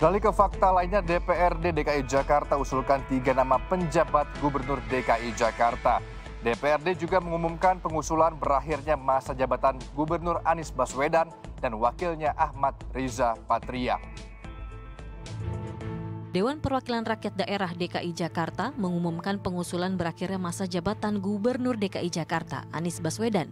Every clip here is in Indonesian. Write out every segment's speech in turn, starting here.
Beralih ke fakta lainnya, DPRD DKI Jakarta usulkan 3 nama penjabat Gubernur DKI Jakarta. DPRD juga mengumumkan pengusulan berakhirnya masa jabatan Gubernur Anies Baswedan dan wakilnya Ahmad Riza Patria. Dewan Perwakilan Rakyat Daerah DKI Jakarta mengumumkan pengusulan berakhirnya masa jabatan Gubernur DKI Jakarta Anies Baswedan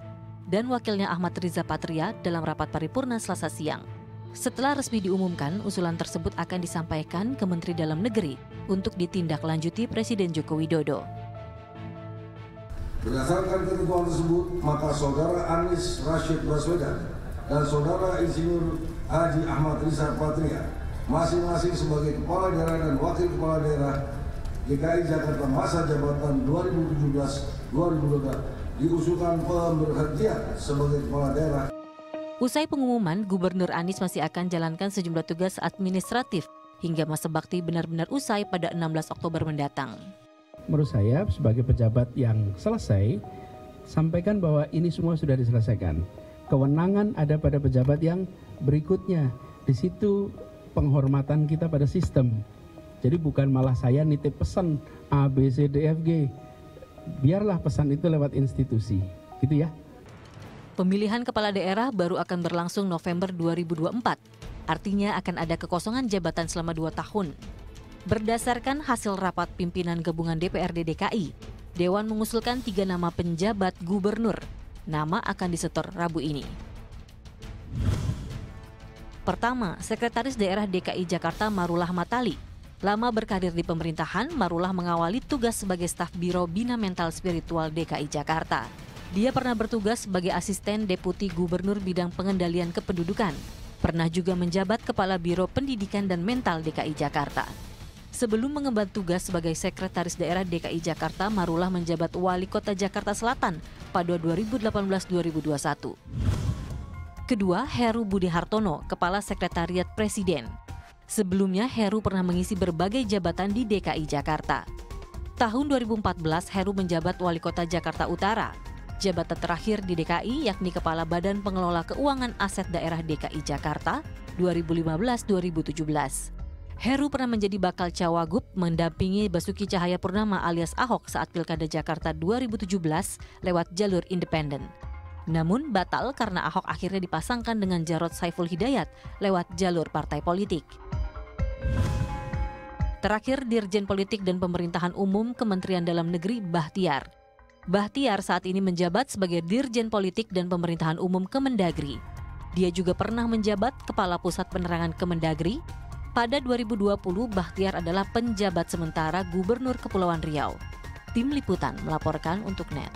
dan wakilnya Ahmad Riza Patria dalam rapat paripurna Selasa siang. Setelah resmi diumumkan, usulan tersebut akan disampaikan ke Menteri Dalam Negeri untuk ditindaklanjuti Presiden Joko Widodo. Berdasarkan ketentuan tersebut, maka Saudara Anies Rashid Baswedan dan Saudara Insinyur Haji Ahmad Riza Patria masing-masing sebagai Kepala Daerah dan Wakil Kepala Daerah DKI Jakarta masa jabatan 2017-2022 diusulkan pemberhentian sebagai Kepala Daerah. Usai pengumuman, Gubernur Anies masih akan jalankan sejumlah tugas administratif hingga masa bakti benar-benar usai pada 16 Oktober mendatang. Menurut saya sebagai pejabat yang selesai, sampaikan bahwa ini semua sudah diselesaikan. Kewenangan ada pada pejabat yang berikutnya. Di situ penghormatan kita pada sistem. Jadi bukan malah saya nitip pesan A, B, C, D, F, G. Biarlah pesan itu lewat institusi. Gitu ya. Pemilihan kepala daerah baru akan berlangsung November 2024. Artinya akan ada kekosongan jabatan selama 2 tahun. Berdasarkan hasil rapat pimpinan gabungan DPRD DKI, Dewan mengusulkan 3 nama penjabat gubernur. Nama akan disetor Rabu ini. Pertama, Sekretaris Daerah DKI Jakarta Marullah Matali. Lama berkarir di pemerintahan, Marullah mengawali tugas sebagai staf Biro Bina Mental Spiritual DKI Jakarta. Dia pernah bertugas sebagai asisten Deputi Gubernur bidang pengendalian kependudukan. Pernah juga menjabat Kepala Biro Pendidikan dan Mental DKI Jakarta. Sebelum mengemban tugas sebagai Sekretaris Daerah DKI Jakarta, Marullah menjabat Wali Kota Jakarta Selatan pada 2018-2021. Kedua, Heru Budi Hartono, Kepala Sekretariat Presiden. Sebelumnya, Heru pernah mengisi berbagai jabatan di DKI Jakarta. Tahun 2014, Heru menjabat Wali Kota Jakarta Utara. Jabatan terakhir di DKI yakni Kepala Badan Pengelola Keuangan Aset Daerah DKI Jakarta 2015-2017. Heru pernah menjadi bakal cawagup mendampingi Basuki Cahayapurnama alias Ahok saat Pilkada Jakarta 2017 lewat jalur independen. Namun batal karena Ahok akhirnya dipasangkan dengan Jarod Saiful Hidayat lewat jalur partai politik. Terakhir, Dirjen Politik dan Pemerintahan Umum Kementerian Dalam Negeri Bahtiar. Bahtiar saat ini menjabat sebagai Dirjen Politik dan Pemerintahan Umum Kemendagri. Dia juga pernah menjabat Kepala Pusat Penerangan Kemendagri. Pada 2020, Bahtiar adalah penjabat sementara Gubernur Kepulauan Riau. Tim Liputan melaporkan untuk NET.